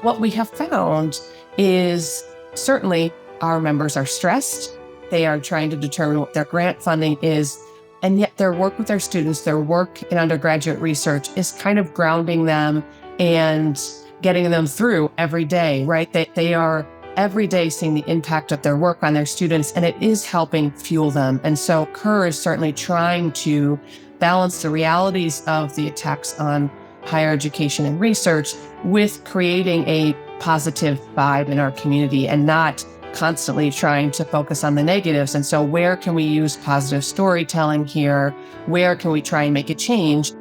What we have found is certainly our members are stressed. They are trying to determine what their grant funding is. And yet their work with their students, their work in undergraduate research is kind of grounding them and getting them through every day, right? They are every day seeing the impact of their work on their students, and it is helping fuel them. And so CUR is certainly trying to balance the realities of the attacks on higher education and research with creating a positive vibe in our community and not constantly trying to focus on the negatives. And so where can we use positive storytelling here? Where can we try and make a change?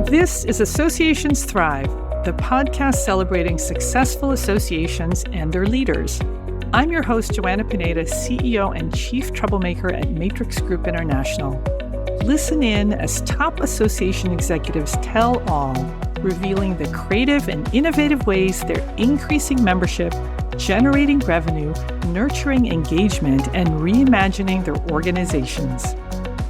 This is Associations Thrive, the podcast celebrating successful associations and their leaders. I'm your host, Joanna Pineda, CEO and Chief Troublemaker at Matrix Group International. Listen in as top association executives tell all, revealing the creative and innovative ways they're increasing membership, generating revenue, nurturing engagement, and reimagining their organizations.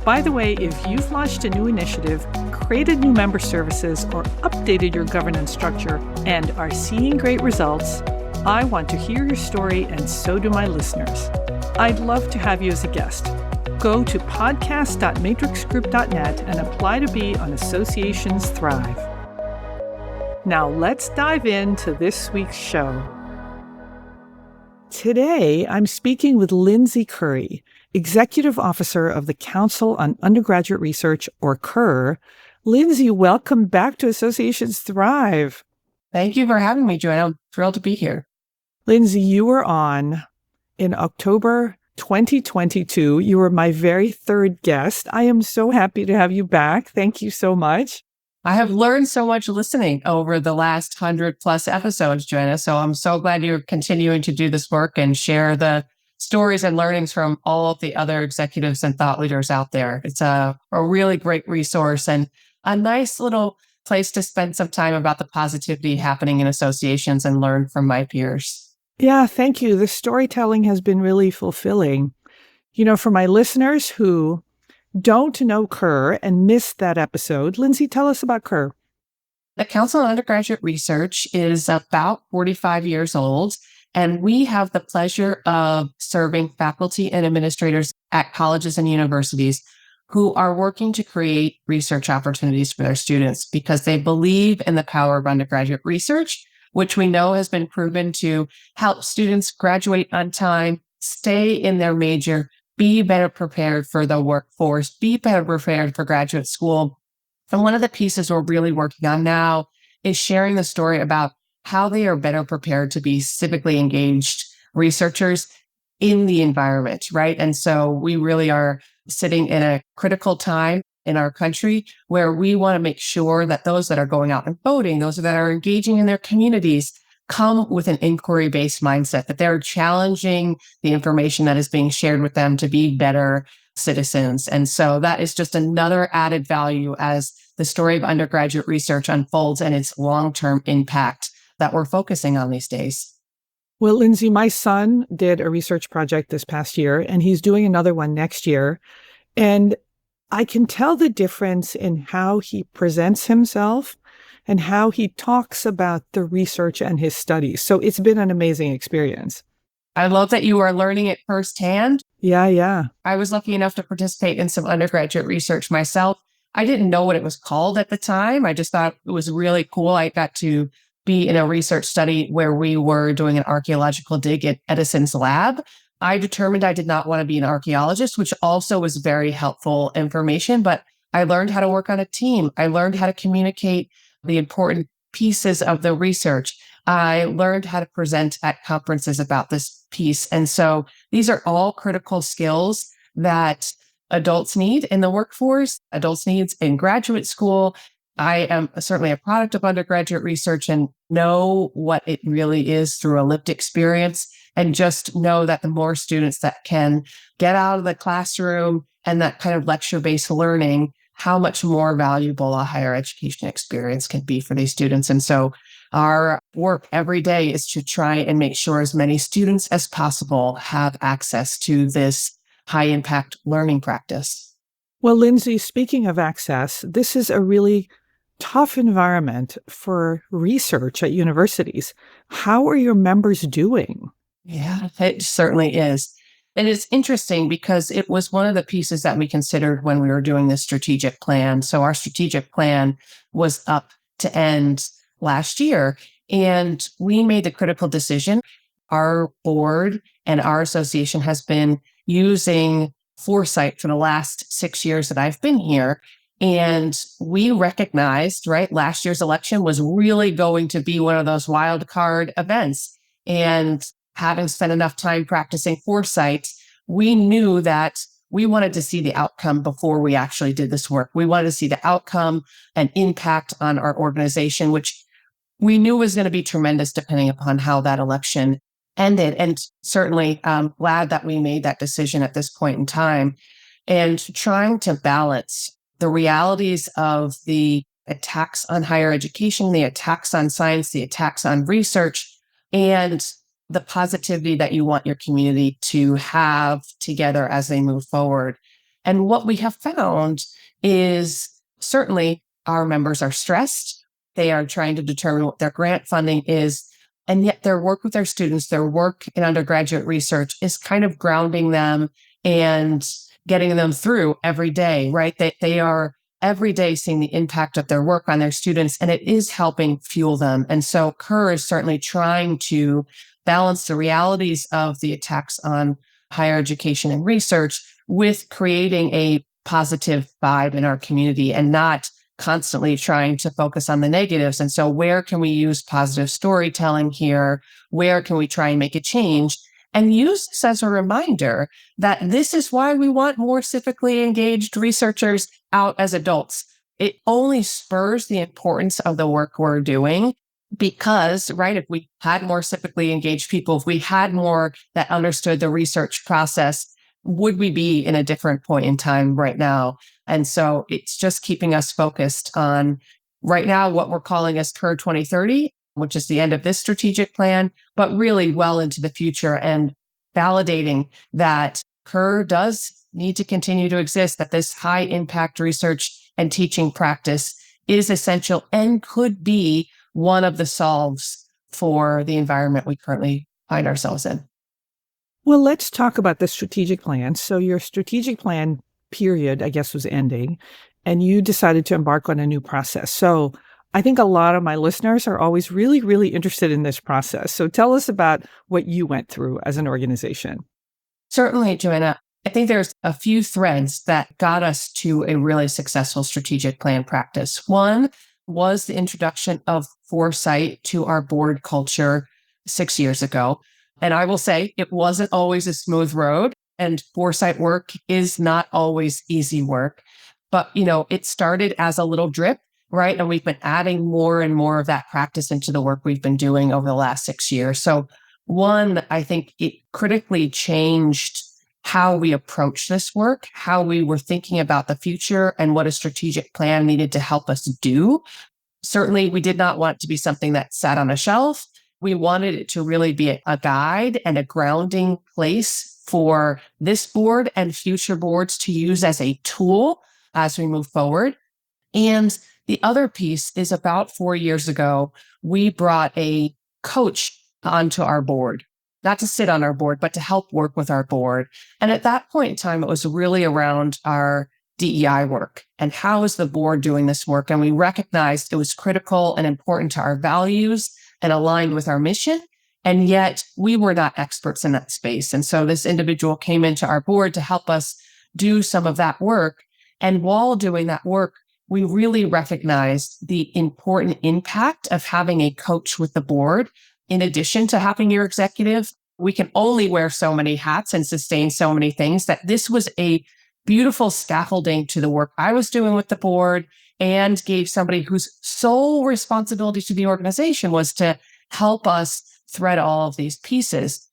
By the way, if you've launched a new initiative, created new member services, or updated your governance structure and are seeing great results, I want to hear your story, and so do my listeners. I'd love to have you as a guest. Go to podcast.matrixgroup.net and apply to be on Associations Thrive. Now let's dive into this week's show. Today, I'm speaking with Lindsay Currie, Executive Officer of the Council on Undergraduate Research, or CUR. Lindsay, welcome back to Associations Thrive. Thank you for having me, Joanna. I'm thrilled to be here. Lindsay, you were on in October 2022. You were my very third guest. I am so happy to have you back. Thank you so much. I have learned so much listening over the last 100 plus episodes, Joanna. So I'm so glad you're continuing to do this work and share the stories and learnings from all of the other executives and thought leaders out there. It's a really great resource and a nice little place to spend some time about the positivity happening in associations and learn from my peers. Yeah, thank you. The storytelling has been really fulfilling. You know, for my listeners who don't know CUR and missed that episode, Lindsay, tell us about CUR. The Council on Undergraduate Research is about 45 years old, and we have the pleasure of serving faculty and administrators at colleges and universities who are working to create research opportunities for their students because they believe in the power of undergraduate research, which we know has been proven to help students graduate on time, stay in their major, be better prepared for the workforce, be better prepared for graduate school. And one of the pieces we're really working on now is sharing the story about how they are better prepared to be civically engaged researchers in the environment, right? And so we really are sitting in a critical time in our country where we want to make sure that those that are going out and voting, those that are engaging in their communities, come with an inquiry-based mindset, that they're challenging the information that is being shared with them to be better citizens. And so that is just another added value as the story of undergraduate research unfolds and its long-term impact that we're focusing on these days. Well, Lindsay, my son did a research project this past year, and he's doing another one next year. And I can tell the difference in how he presents himself and how he talks about the research and his studies. So it's been an amazing experience. I love that you are learning it firsthand. Yeah. I was lucky enough to participate in some undergraduate research myself. I didn't know what it was called at the time. I just thought it was really cool. I got to be in a research study where we were doing an archaeological dig at Edison's lab. I determined I did not want to be an archaeologist, which also was very helpful information, but I learned how to work on a team. I learned how to communicate the important pieces of the research. I learned how to present at conferences about this piece. And so these are all critical skills that adults need in the workforce, adults needs in graduate school. I am certainly a product of undergraduate research and know what it really is through a lived experience, and just know that the more students that can get out of the classroom and that kind of lecture-based learning, how much more valuable a higher education experience can be for these students. And so Our work every day is to try and make sure as many students as possible have access to this high impact learning practice. Well, Lindsay, speaking of access, this is a really tough environment for research at universities. How are your members doing? Yeah, it certainly is. And it's interesting because it was one of the pieces that we considered when we were doing this strategic plan. So our strategic plan was up to end last year, and we made the critical decision. Our board and our association has been using foresight for the last 6 years that I've been here. And we recognized, right, last year's election was really going to be one of those wild card events. And having spent enough time practicing foresight, we knew that we wanted to see the outcome before we actually did this work. We wanted to see the outcome and impact on our organization, which we knew was going to be tremendous depending upon how that election ended. And certainly I'm glad that we made that decision at this point in time, and trying to balance the realities of the attacks on higher education, the attacks on science, the attacks on research, and the positivity that you want your community to have together as they move forward. And what we have found is certainly our members are stressed. They are trying to determine what their grant funding is. And yet their work with their students, their work in undergraduate research is kind of grounding them and getting them through every day, right? They are every day seeing the impact of their work on their students, and it is helping fuel them. And so CUR is certainly trying to balance the realities of the attacks on higher education and research with creating a positive vibe in our community and not constantly trying to focus on the negatives. And so where can we use positive storytelling here? Where can we try and make a change? And use this as a reminder that this is why we want more civically engaged researchers out as adults. It only spurs the importance of the work we're doing because, right, if we had more civically engaged people, if we had more that understood the research process, would we be in a different point in time right now? And so it's just keeping us focused on right now what we're calling as CUR 2030, which is the end of this strategic plan, but really well into the future, and validating that CUR does need to continue to exist, that this high impact research and teaching practice is essential and could be one of the solves for the environment we currently find ourselves in. Well, let's talk about the strategic plan. So your strategic plan period, I guess, was ending, and you decided to embark on a new process. So I think a lot of my listeners are always really, really interested in this process. So tell us about what you went through as an organization. Certainly, Joanna. I think there's a few threads that got us to a really successful strategic plan practice. One was the introduction of foresight to our board culture 6 years ago. And I will say it wasn't always a smooth road, and foresight work is not always easy work. But, it started as a little drip, right? And we've been adding more and more of that practice into the work we've been doing over the last 6 years. So one, I think it critically changed how we approach this work, how we were thinking about the future and what a strategic plan needed to help us do. Certainly, we did not want it to be something that sat on a shelf. We wanted it to really be a guide and a grounding place for this board and future boards to use as a tool as we move forward. And the other piece is about 4 years ago, we brought a coach onto our board, not to sit on our board, but to help work with our board. And at that point in time, it was really around our DEI work and how is the board doing this work? And we recognized it was critical and important to our values and aligned with our mission. And yet we were not experts in that space. And so this individual came into our board to help us do some of that work. And while doing that work, we really recognized the important impact of having a coach with the board. In addition to having your executive, we can only wear so many hats and sustain so many things, that this was a beautiful scaffolding to the work I was doing with the board, and gave somebody whose sole responsibility to the organization was to help us thread all of these pieces.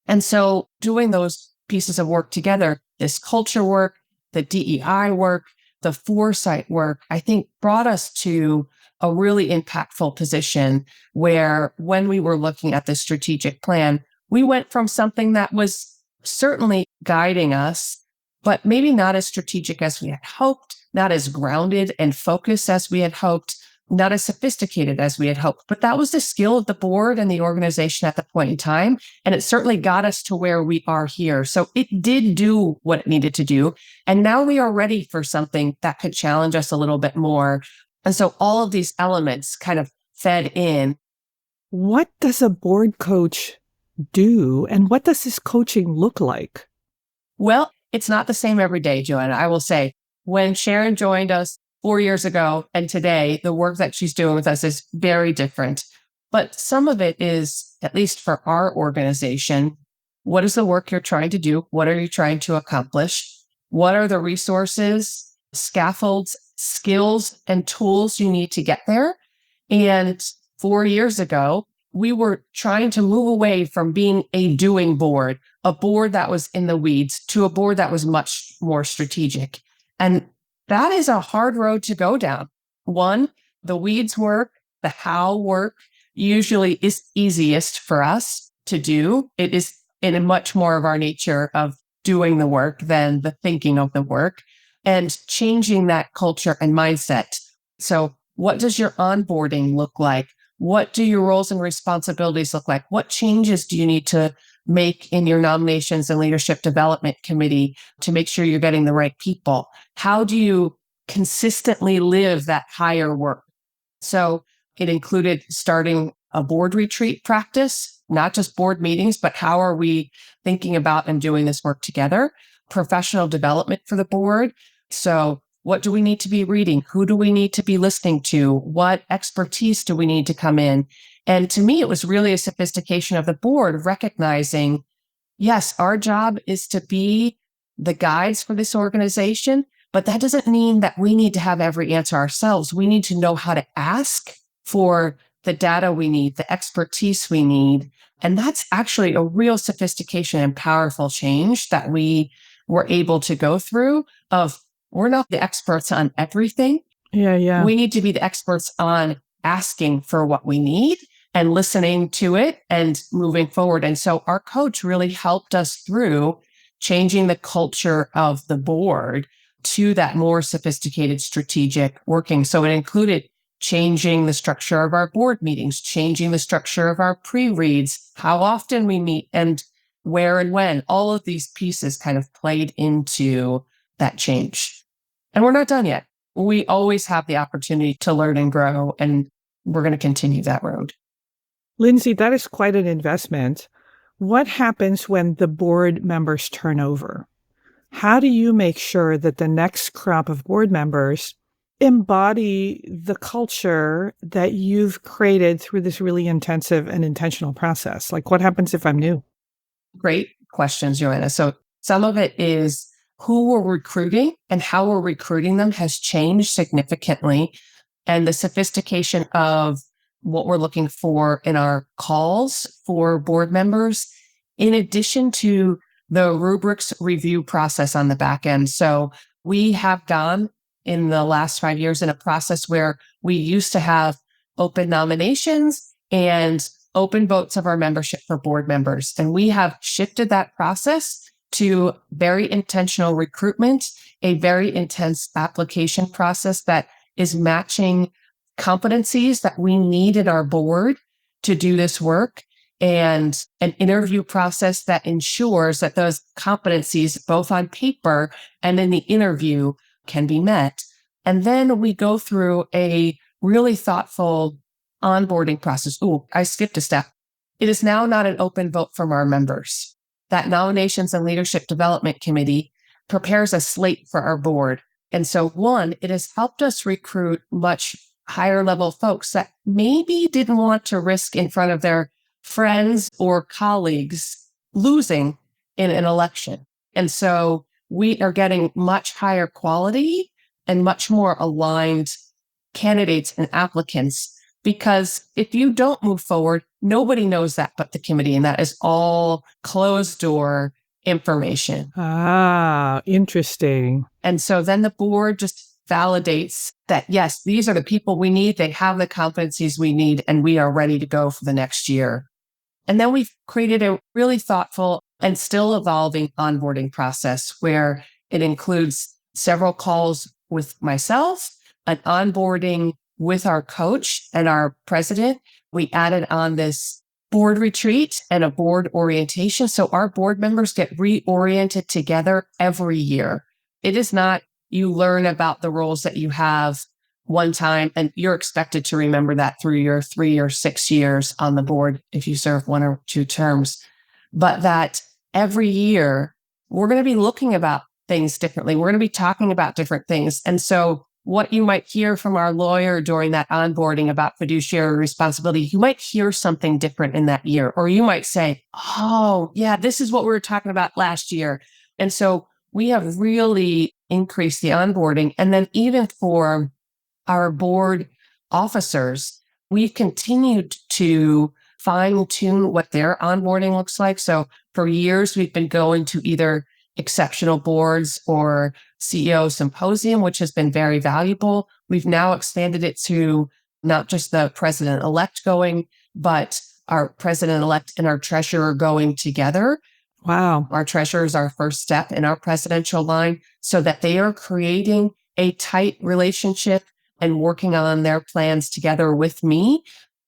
And so doing those pieces of work together, this culture work, the DEI work, the foresight work, I think brought us to a really impactful position where when we were looking at the strategic plan, we went from something that was certainly guiding us, but maybe not as strategic as we had hoped, not as grounded and focused as we had hoped, not as sophisticated as we had hoped. But that was the skill of the board and the organization at the point in time. And it certainly got us to where we are here. So it did do what it needed to do. And now we are ready for something that could challenge us a little bit more. And so all of these elements kind of fed in. What does a board coach do? And what does this coaching look like? Well, it's not the same every day, Joanna. I will say when Sharon joined us 4 years ago and today, the work that she's doing with us is very different. But some of it is, at least for our organization, what is the work you're trying to do? What are you trying to accomplish? What are the resources, scaffolds, skills, and tools you need to get there? And 4 years ago, we were trying to move away from being a doing board, a board that was in the weeds, to a board that was much more strategic. And that is a hard road to go down. One, the weeds work, the how work usually is easiest for us to do. It is in a much more of our nature of doing the work than the thinking of the work and changing that culture and mindset. So what does your onboarding look like? What do your roles and responsibilities look like? What changes do you need to make in your nominations and leadership development committee to make sure you're getting the right people? How do you consistently live that higher work? So it included starting a board retreat practice, not just board meetings, but how are we thinking about and doing this work together? Professional development for the board. So what do we need to be reading? Who do we need to be listening to? What expertise do we need to come in? And to me, it was really a sophistication of the board recognizing, yes, our job is to be the guides for this organization, but that doesn't mean that we need to have every answer ourselves. We need to know how to ask for the data we need, the expertise we need. And that's actually a real sophistication and powerful change that we were able to go through of we're not the experts on everything. Yeah. We need to be the experts on asking for what we need and listening to it and moving forward. And so our coach really helped us through changing the culture of the board to that more sophisticated strategic working. So it included changing the structure of our board meetings, changing the structure of our pre-reads, how often we meet and where and when. All of these pieces kind of played into that change. And we're not done yet. We always have the opportunity to learn and grow, and we're going to continue that road. Lindsay, that is quite an investment. What happens when the board members turn over? How do you make sure that the next crop of board members embody the culture that you've created through this really intensive and intentional process? Like, what happens if I'm new? Great questions, Joanna. So some of it is who we're recruiting and how we're recruiting them has changed significantly. And the sophistication of what we're looking for in our calls for board members, in addition to the rubrics review process on the back end. So we have gone in the last 5 years in a process where we used to have open nominations and open votes of our membership for board members. And we have shifted that process to very intentional recruitment, a very intense application process that is matching competencies that we need in our board to do this work, and an interview process that ensures that those competencies, both on paper and in the interview, can be met. And then we go through a really thoughtful onboarding process. Ooh, I skipped a step. It is now not an open vote from our members. That Nominations and Leadership Development Committee prepares a slate for our board. And so one, it has helped us recruit much higher level folks that maybe didn't want to risk in front of their friends or colleagues losing in an election. And so we are getting much higher quality and much more aligned candidates and applicants, because if you don't move forward, nobody knows that but the committee, and that is all closed door information. Ah, interesting. And so then the board just validates that, yes, these are the people we need. They have the competencies we need, and we are ready to go for the next year. And then we've created a really thoughtful and still evolving onboarding process where it includes several calls with myself, an onboarding with our coach and our president. We added on this board retreat and a board orientation. So our board members get reoriented together every year. It is not you learn about the roles that you have one time and you're expected to remember that through your 3 or 6 years on the board if you serve 1 or 2 terms, but that every year we're going to be looking about things differently. We're going to be talking about different things. And so what you might hear from our lawyer during that onboarding about fiduciary responsibility, you might hear something different in that year, or you might say, oh, yeah, this is what we were talking about last year. And so we have really increased the onboarding. And then even for our board officers, we've continued to fine tune what their onboarding looks like. So for years, we've been going to either exceptional boards or CEO symposium, which has been very valuable. We've now expanded it to not just the president-elect going, but our president-elect and our treasurer going together. Wow. Our treasurer is our first step in our presidential line so that they are creating a tight relationship and working on their plans together with me.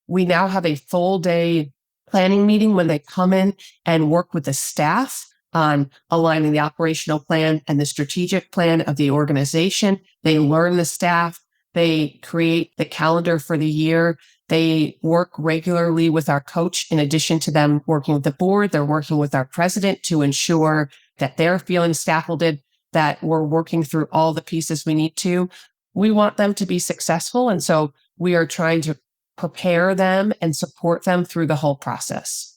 We now have a full day planning meeting when they come in and work with the staff on aligning the operational plan and the strategic plan of the organization. They learn the staff. They create the calendar for the year. They work regularly with our coach. In addition to them working with the board, they're working with our president to ensure that they're feeling scaffolded, that we're working through all the pieces we need to. We want them to be successful. And so we are trying to prepare them and support them through the whole process.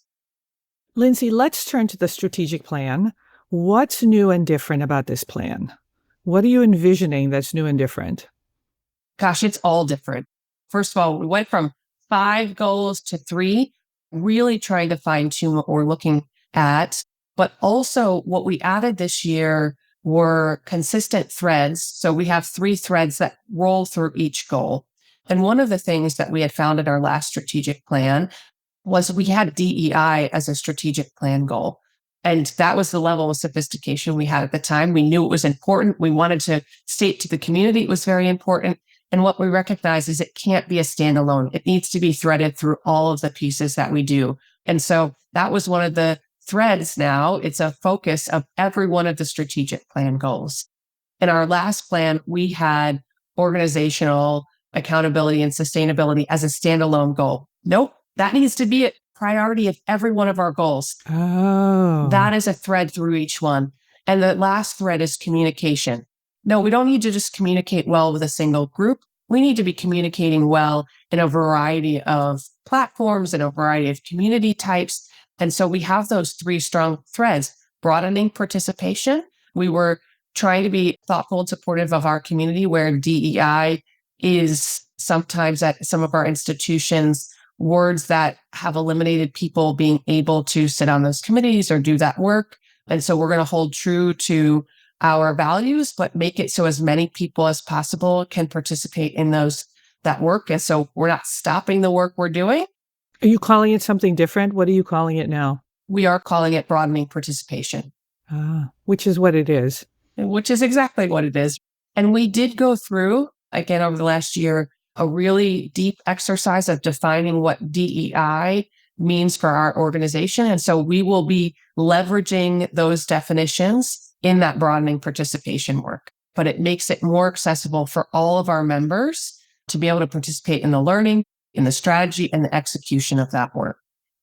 Lindsay, let's turn to the strategic plan. What's new and different about this plan? What are you envisioning that's new and different? Gosh, it's all different. First of all, we went from 5 goals to 3, really trying to fine tune what we're looking at. But also what we added this year were consistent threads. So we have 3 threads that roll through each goal. And one of the things that we had found in our last strategic plan was we had DEI as a strategic plan goal. And that was the level of sophistication we had at the time. We knew it was important. We wanted to state to the community it was very important. And what we recognize is it can't be a standalone. It needs to be threaded through all of the pieces that we do. And so that was one of the threads now. It's a focus of every one of the strategic plan goals. In our last plan, we had organizational accountability and sustainability as a standalone goal. Nope, that needs to be a priority of every one of our goals. Oh. That is a thread through each one. And the last thread is communication. No, we don't need to just communicate well with a single group. We need to be communicating well in a variety of platforms and a variety of community types. And so we have those 3 strong threads. Broadening participation. We were trying to be thoughtful and supportive of our community where DEI is sometimes at some of our institutions words that have eliminated people being able to sit on those committees or do that work. And so we're going to hold true to our values, but make it so as many people as possible can participate in that work. And so we're not stopping the work we're doing. Are you calling it something different? What are you calling it now? We are calling it broadening participation. Which is what it is. Which is exactly what it is. And we did go through, again, over the last year, a really deep exercise of defining what DEI means for our organization. And so we will be leveraging those definitions in that broadening participation work. But it makes it more accessible for all of our members to be able to participate in the learning, in the strategy, and the execution of that work.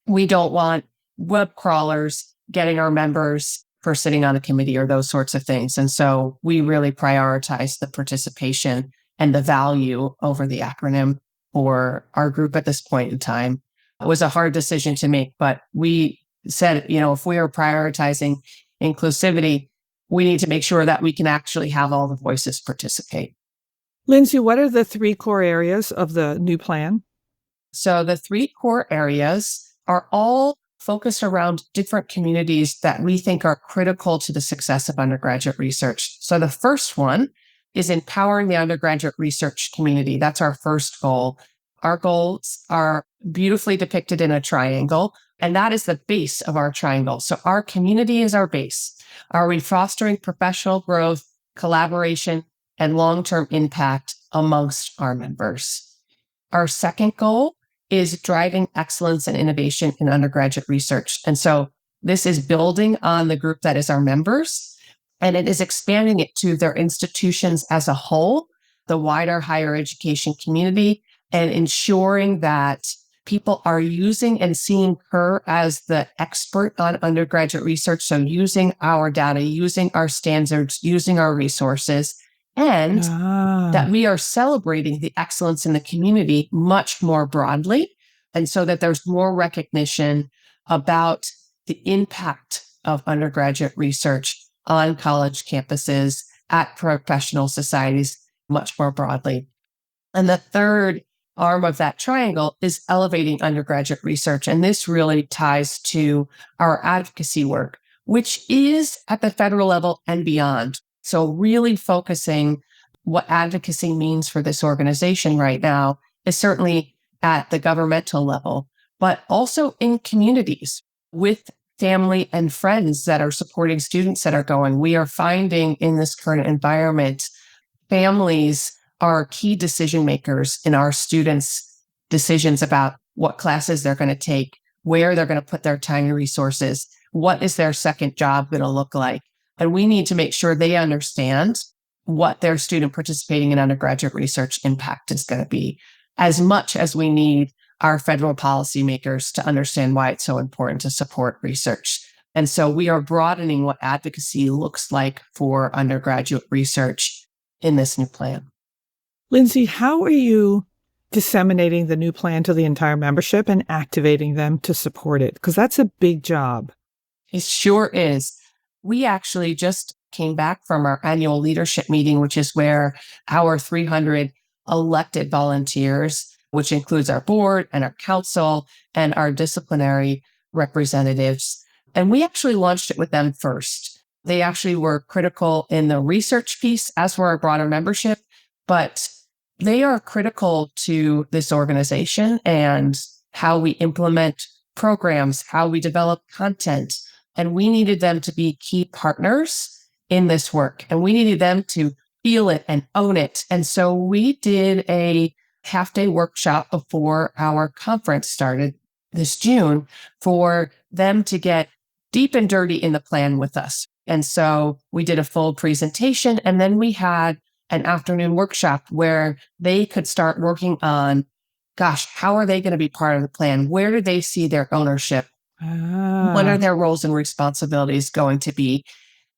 We don't want web crawlers getting our members for sitting on a committee or those sorts of things. And so we really prioritize the participation and the value over the acronym for our group at this point in time. It was a hard decision to make, but we said, if we are prioritizing inclusivity, we need to make sure that we can actually have all the voices participate. Lindsay, what are the 3 core areas of the new plan? So the 3 core areas are all focused around different communities that we think are critical to the success of undergraduate research. So the first one is empowering the undergraduate research community. That's our first goal. Our goals are beautifully depicted in a triangle, and that is the base of our triangle. So our community is our base. Are we fostering professional growth, collaboration, and long-term impact amongst our members? Our second goal is driving excellence and innovation in undergraduate research. And so this is building on the group that is our members, and it is expanding it to their institutions as a whole, the wider higher education community, and ensuring that people are using and seeing CUR as the expert on undergraduate research. So using our data, using our standards, using our resources, and that we are celebrating the excellence in the community much more broadly. And so that there's more recognition about the impact of undergraduate research on college campuses, at professional societies much more broadly. And the third arm of that triangle is elevating undergraduate research. And this really ties to our advocacy work, which is at the federal level and beyond. So really focusing what advocacy means for this organization right now is certainly at the governmental level, but also in communities with family and friends that are supporting students that are going. We are finding in this current environment, families are key decision makers in our students' decisions about what classes they're going to take, where they're going to put their time and resources, what is their second job going to look like. And we need to make sure they understand what their student participating in undergraduate research impact is going to be, as much as we need our federal policymakers to understand why it's so important to support research. And so we are broadening what advocacy looks like for undergraduate research in this new plan. Lindsay, how are you disseminating the new plan to the entire membership and activating them to support it? Because that's a big job. It sure is. We actually just came back from our annual leadership meeting, which is where our 300 elected volunteers, which includes our board and our council and our disciplinary representatives. And we actually launched it with them first. They actually were critical in the research piece, as were our broader membership, but they are critical to this organization and how we implement programs, how we develop content. And we needed them to be key partners in this work. And we needed them to feel it and own it. And so we did a half-day workshop before our conference started this June for them to get deep and dirty in the plan with us. And so we did a full presentation, and then we had an afternoon workshop where they could start working on, gosh, how are they going to be part of the plan? Where do they see their ownership? What are their roles and responsibilities going to be?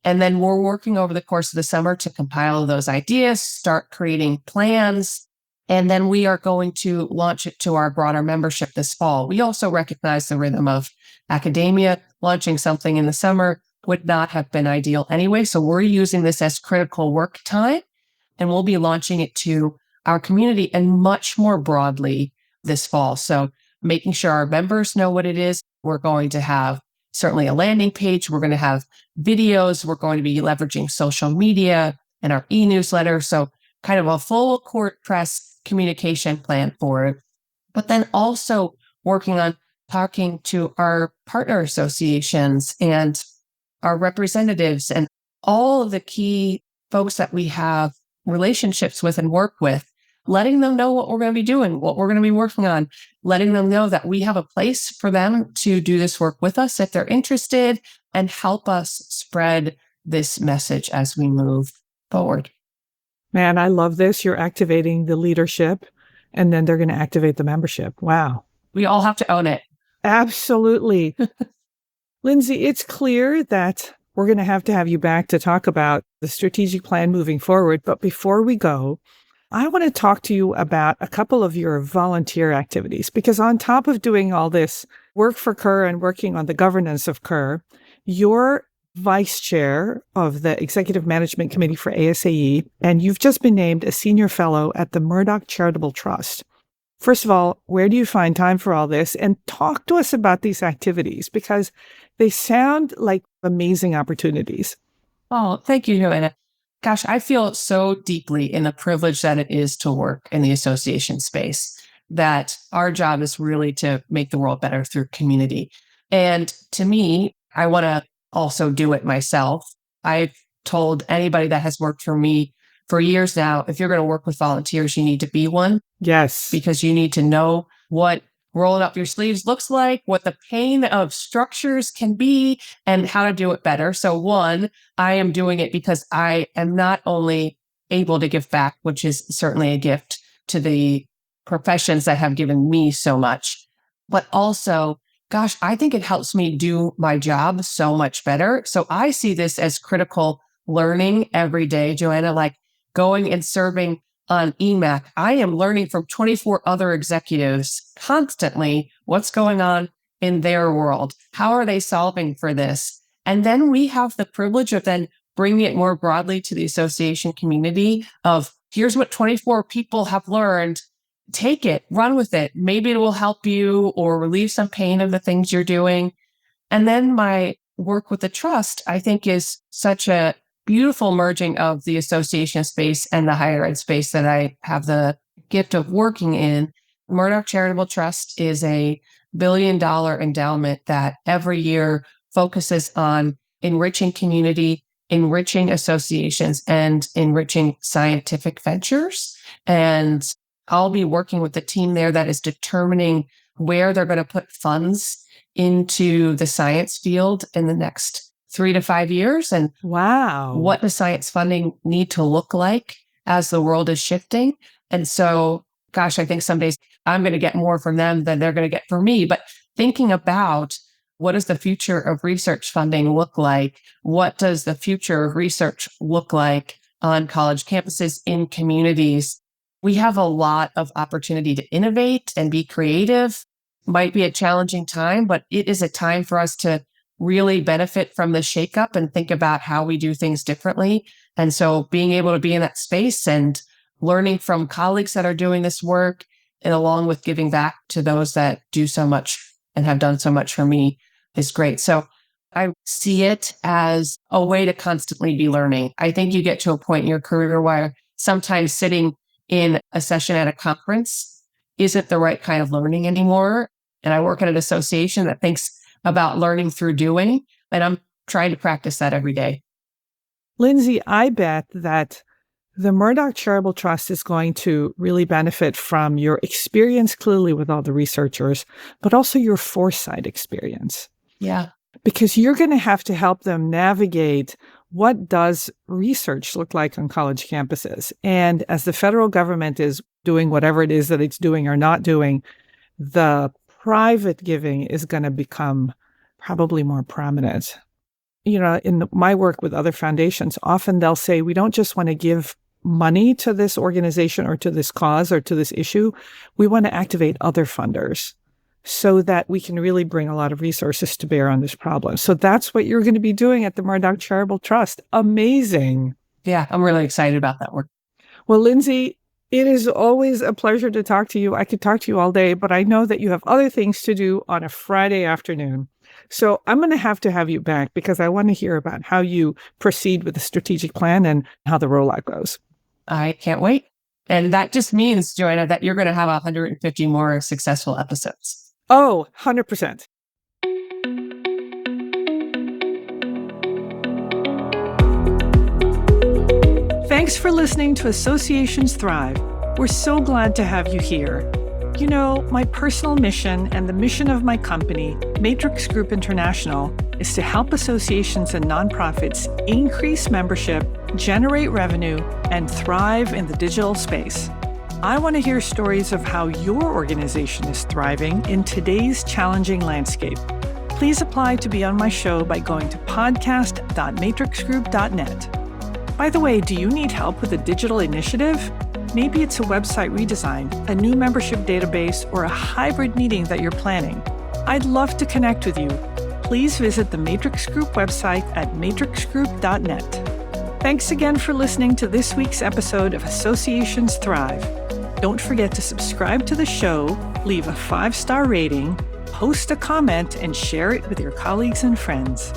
And then we're working over the course of the summer to compile those ideas, start creating plans, and then we are going to launch it to our broader membership this fall. We also recognize the rhythm of academia. Launching something in the summer would not have been ideal anyway. So we're using this as critical work time, and we'll be launching it to our community and much more broadly this fall. So making sure our members know what it is. We're going to have certainly a landing page. We're going to have videos. We're going to be leveraging social media and our e-newsletter. So kind of a full court press communication plan for it. But then also working on talking to our partner associations and our representatives and all of the key folks that we have relationships with and work with, letting them know what we're going to be doing, what we're going to be working on, letting them know that we have a place for them to do this work with us if they're interested, and help us spread this message as we move forward. Man, I love this. You're activating the leadership, and then they're going to activate the membership. Wow. We all have to own it. Absolutely. Lindsay, it's clear that we're going to have you back to talk about the strategic plan moving forward. But before we go, I want to talk to you about a couple of your volunteer activities, because on top of doing all this work for CUR and working on the governance of CUR, you're vice chair of the Executive Management Committee for ASAE, and you've just been named a senior fellow at the Murdoch Charitable Trust. First of all, where do you find time for all this? And talk to us about these activities, because they sound like amazing opportunities. Oh, thank you, Joanna. gosh, I feel so deeply in the privilege that it is to work in the association space, that our job is really to make the world better through community. And to me, I want to also do it myself. I've told anybody that has worked for me for years now, if you're going to work with volunteers, you need to be one. Yes. Because you need to know what rolling up your sleeves looks like, what the pain of structures can be, and how to do it better. So one, I am doing it because I am not only able to give back, which is certainly a gift to the professions that have given me so much, but also, gosh, I think it helps me do my job so much better. So I see this as critical learning every day, Joanna, like going and serving on EMAC. I am learning from 24 other executives constantly what's going on in their world. How are they solving for this? And then we have the privilege of then bringing it more broadly to the association community of here's what 24 people have learned. Take it, run with it. Maybe it will help you or relieve some pain of the things you're doing. And then my work with the trust, I think, is such a beautiful merging of the association space and the higher ed space that I have the gift of working in. Murdoch Charitable Trust is a $1 billion endowment that every year focuses on enriching community, enriching associations, and enriching scientific ventures. And I'll be working with the team there that is determining where they're going to put funds into the science field in the next 3 to 5 years, and what the science funding need to look like as the world is shifting. And so, gosh, I think some days I'm going to get more from them than they're going to get from me. But thinking about what does the future of research funding look like? What does the future of research look like on college campuses, in communities? We have a lot of opportunity to innovate and be creative. Might be a challenging time, but it is a time for us to really benefit from the shakeup and think about how we do things differently. And so being able to be in that space and learning from colleagues that are doing this work, and along with giving back to those that do so much and have done so much for me, is great. So I see it as a way to constantly be learning. I think you get to a point in your career where sometimes sitting in a session at a conference isn't the right kind of learning anymore. And I work at an association that thinks about learning through doing, and I'm trying to practice that every day. Lindsay, I bet that the Murdoch Charitable Trust is going to really benefit from your experience clearly with all the researchers, but also your foresight experience. Yeah. Because you're going to help them navigate what does research look like on college campuses. And as the federal government is doing whatever it is that it's doing or not doing, the private giving is going to become probably more prominent. You know, in my work with other foundations, often they'll say, we don't just want to give money to this organization or to this cause or to this issue. We want to activate other funders so that we can really bring a lot of resources to bear on this problem. So that's what you're going to be doing at the Murdoch Charitable Trust. Amazing. Yeah, I'm really excited about that work. Well, Lindsay, it is always a pleasure to talk to you. I could talk to you all day, but I know that you have other things to do on a Friday afternoon. So I'm going to have you back because I want to hear about how you proceed with the strategic plan and how the rollout goes. I can't wait. And that just means, Joanna, that you're going to have 150 more successful episodes. Oh, 100%. Thanks for listening to Associations Thrive. We're so glad to have you here. You know, my personal mission and the mission of my company, Matrix Group International, is to help associations and nonprofits increase membership, generate revenue, and thrive in the digital space. I want to hear stories of how your organization is thriving in today's challenging landscape. Please apply to be on my show by going to podcast.matrixgroup.net. By the way, do you need help with a digital initiative? Maybe it's a website redesign, a new membership database, or a hybrid meeting that you're planning. I'd love to connect with you. Please visit the Matrix Group website at matrixgroup.net. Thanks again for listening to this week's episode of Associations Thrive. Don't forget to subscribe to the show, leave a 5-star rating, post a comment, and share it with your colleagues and friends.